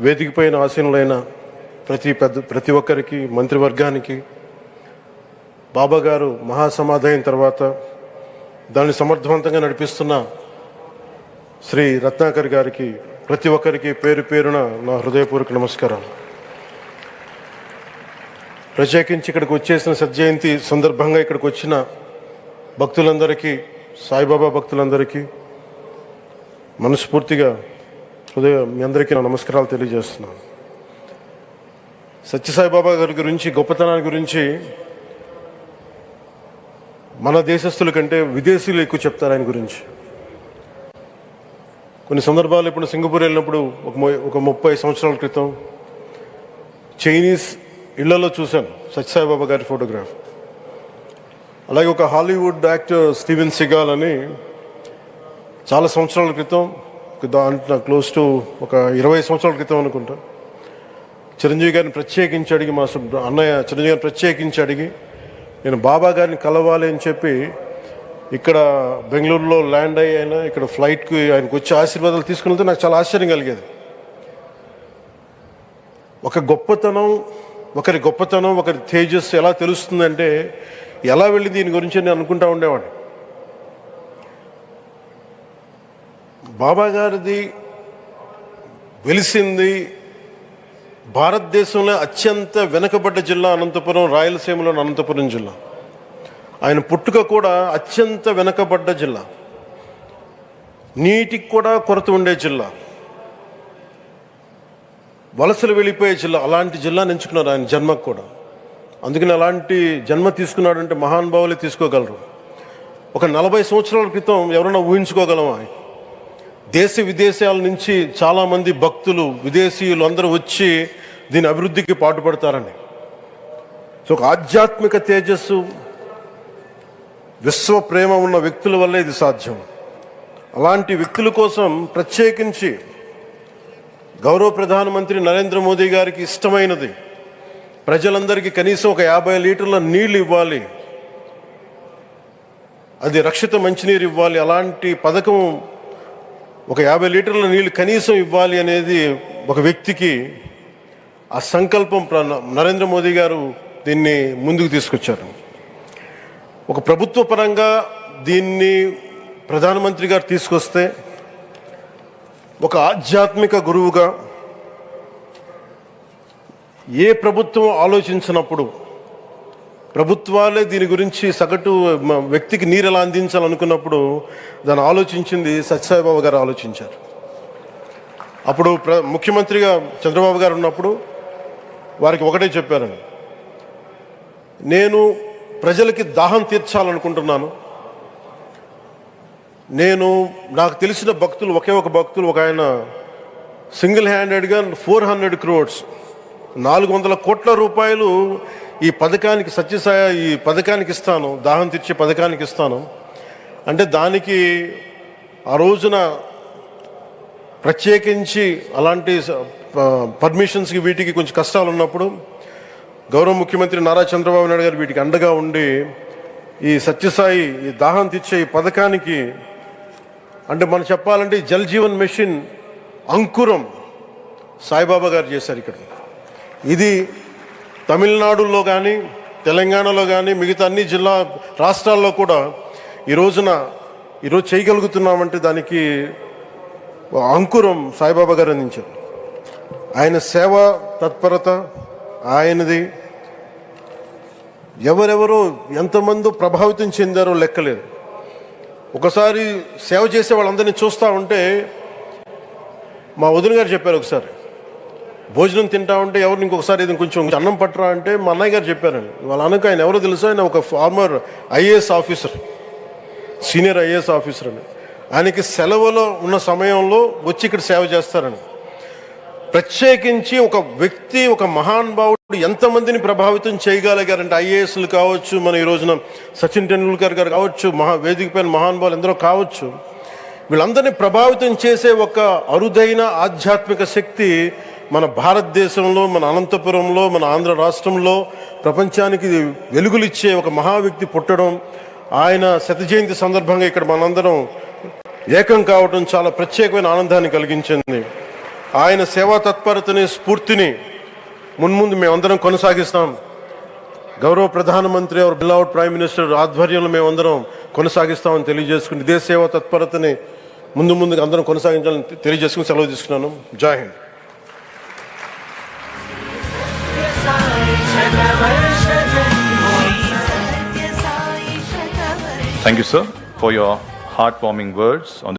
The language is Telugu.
వేదికపైన ఆసీనులైన ప్రతి ఒక్కరికి, మంత్రివర్గానికి, బాబా గారు మహాసమాధి అయిన తర్వాత దాన్ని సమర్థవంతంగా నడిపిస్తున్న శ్రీ రత్నాకర్ గారికి, ప్రతి ఒక్కరికి పేరు పేరున నా హృదయపూర్వక నమస్కారం. ప్రత్యేకించి ఇక్కడికి వచ్చేసిన సత్జయంతి సందర్భంగా ఇక్కడికి వచ్చిన భక్తులందరికీ, సాయిబాబా భక్తులందరికీ మనస్ఫూర్తిగా మీ అందరికీ నా నమస్కారాలు తెలియజేస్తున్నాను. సత్యసాయిబాబా గారి గురించి, గొప్పతనాన్ని గురించి మన దేశస్తుల కంటే విదేశీయులు ఎక్కువ చెప్తారు ఆయన గురించి. కొన్ని సందర్భాలు ఇప్పుడు సింగపూర్ వెళ్ళినప్పుడు ఒక 30 సంవత్సరాల క్రితం చైనీస్ ఇళ్లలో చూశాను సత్యసాయిబాబా గారి ఫోటోగ్రాఫ్. అలాగే ఒక హాలీవుడ్ యాక్టర్ స్టీవెన్ సిగాల్ అని చాలా సంవత్సరాల క్రితం, క్లోజ్ టు ఒక 20 సంవత్సరాల క్రితం అనుకుంటా, చిరంజీవి గారిని ప్రత్యేకించి అడిగి, మా అన్నయ్య చిరంజీవి గారిని ప్రత్యేకించి అడిగి నేను బాబా గారిని కలవాలి అని చెప్పి ఇక్కడ బెంగళూరులో ల్యాండ్ అయినా ఇక్కడ ఫ్లైట్కి ఆయనకు వచ్చి ఆశీర్వాదాలు తీసుకుని వెళ్తే నాకు చాలా ఆశ్చర్యం కలిగేది. ఒకరి గొప్పతనం, ఒకరి తేజస్సు ఎలా తెలుస్తుందంటే ఎలా వెళ్ళి దీని గురించి నేను అనుకుంటా ఉండేవాడిని. బాబా గారిది వెలిసింది భారతదేశంలో అత్యంత వెనుకబడ్డ జిల్లా అనంతపురం, రాయలసీమలోని అనంతపురం జిల్లా. ఆయన పుట్టుక కూడా అత్యంత వెనుకబడ్డ జిల్లా, నీటికి కూడా కొరత ఉండే జిల్లా, వలసలు వెళ్ళిపోయే జిల్లా. అలాంటి జిల్లాని ఎంచుకున్నారు ఆయన జన్మకు కూడా. అందుకని అలాంటి జన్మ తీసుకున్నాడంటే మహానుభావులే తీసుకోగలరు. ఒక 40 సంవత్సరాల క్రితం ఎవరైనా ఊహించుకోగలమా? దేశ విదేశాల నుంచి చాలామంది భక్తులు, విదేశీయులు అందరూ వచ్చి దీని అభివృద్ధికి పాటుపడతారని. సో ఒక ఆధ్యాత్మిక తేజస్సు, విశ్వ ప్రేమ ఉన్న వ్యక్తుల వల్లే ఇది సాధ్యం. అలాంటి వ్యక్తుల కోసం ప్రత్యేకించి గౌరవ ప్రధానమంత్రి నరేంద్ర మోదీ గారికి ఇష్టమైనది ప్రజలందరికీ కనీసం ఒక 50 లీటర్ల నీళ్లు ఇవ్వాలి, అది రక్షిత మంచినీరు ఇవ్వాలి. అలాంటి పథకం, ఒక 50 లీటర్ల నీళ్లు కనీసం ఇవ్వాలి అనేది ఒక వ్యక్తికి ఆ సంకల్పం నరేంద్ర మోదీ గారు దీన్ని ముందుకు తీసుకొచ్చారు. ఒక ప్రభుత్వ పరంగా దీన్ని ప్రధానమంత్రి గారు తీసుకొస్తే, ఒక ఆధ్యాత్మిక గురువుగా ఏ ప్రభుత్వం ఆలోచించినప్పుడు, ప్రభుత్వాలే దీని గురించి సగటు వ్యక్తికి నీరు ఎలా అందించాలనుకున్నప్పుడు దాన్ని ఆలోచించింది సత్యసాయిబాబా గారు ఆలోచించారు. అప్పుడు ముఖ్యమంత్రిగా చంద్రబాబు గారు ఉన్నప్పుడు వారికి ఒకటే చెప్పారండి, నేను ప్రజలకి దాహం తీర్చాలనుకుంటున్నాను. నాకు తెలిసిన భక్తులు, ఒక భక్తులు, ఒక ఆయన సింగిల్ హ్యాండెడ్గా 400 crores 400 కోట్ల రూపాయలు ఈ పథకానికి, ఈ పథకానికి ఇస్తాను, దాహం తీర్చే పథకానికి ఇస్తాను అంటే, దానికి ఆ రోజున ప్రత్యేకించి అలాంటి పర్మిషన్స్కి వీటికి కొంచెం కష్టాలు ఉన్నప్పుడు గౌరవ ముఖ్యమంత్రి నారా చంద్రబాబు నాయుడు గారు వీటికి అండగా ఉండి ఈ సత్యసాయి, ఈ దాహం తీర్చే ఈ పథకానికి, అంటే మనం చెప్పాలంటే జల్ జీవన్ మిషన్ అంకురం సాయిబాబా గారు చేశారు ఇక్కడ. ఇది తమిళనాడులో కానీ, తెలంగాణలో కానీ, మిగతా అన్ని రాష్ట్రాల్లో కూడా ఈరోజు చేయగలుగుతున్నామంటే దానికి అంకురం సాయిబాబా గారు అందించారు. ఆయన సేవా తత్పరత ఆయనది. ఎవరెవరో ఎంతమంది ప్రభావితం చెందారో లెక్కలేదు. ఒకసారి సేవ చేసే వాళ్ళందరినీ చూస్తూ ఉంటే, మా వదిన గారు చెప్పారు, ఒకసారి భోజనం తింటా ఉంటే ఎవరిని ఇంకొకసారి ఇది కొంచెం అన్నం పట్టరా అంటే మా అన్నయ్య గారు చెప్పారండి. వాళ్ళ అన్నకు ఆయన ఎవరో తెలుసు, ఆయన ఒక farmer IAS officer, senior IAS officer అని. ఆయనకి సెలవులో ఉన్న సమయంలో వచ్చి ఇక్కడ సేవ చేస్తారని. ప్రత్యేకించి ఒక వ్యక్తి, ఒక మహానుభావుడు ఎంతమందిని ప్రభావితం చేయగలిగారంటే, ఐఏఎస్లు కావచ్చు, మన ఈ రోజున సచిన్ టెండూల్కర్ గారు కావచ్చు, వేదిక పైన మహానుభావులు ఎందరో కావచ్చు, వీళ్ళందరినీ ప్రభావితం చేసే ఒక అరుదైన ఆధ్యాత్మిక శక్తి మన భారతదేశంలో, మన అనంతపురంలో, మన ఆంధ్ర రాష్ట్రంలో ప్రపంచానికి వెలుగులిచ్చే ఒక మహా వ్యక్తి పుట్టడం, ఆయన శత జయంతి సందర్భంగా ఇక్కడ మనందరం ఏకం కావడం చాలా ప్రత్యేకమైన ఆనందాన్ని కలిగించింది. ఆయన సేవా తత్పరతని, స్ఫూర్తిని మున్ముందు మేమందరం కొనసాగిస్తాం. గౌరవ ప్రధానమంత్రి అవర్ బిలౌడ్ ప్రైమ్ మినిస్టర్ ఆధ్వర్యంలో మేమందరం కొనసాగిస్తామని తెలియజేసుకుని ఇదే సేవా తత్పరతని ముందుగా అందరం కొనసాగించాలని తెలియజేసుకుని సెలవు తీసుకున్నాను. జై Hind. Thank you, sir, for your heartwarming words on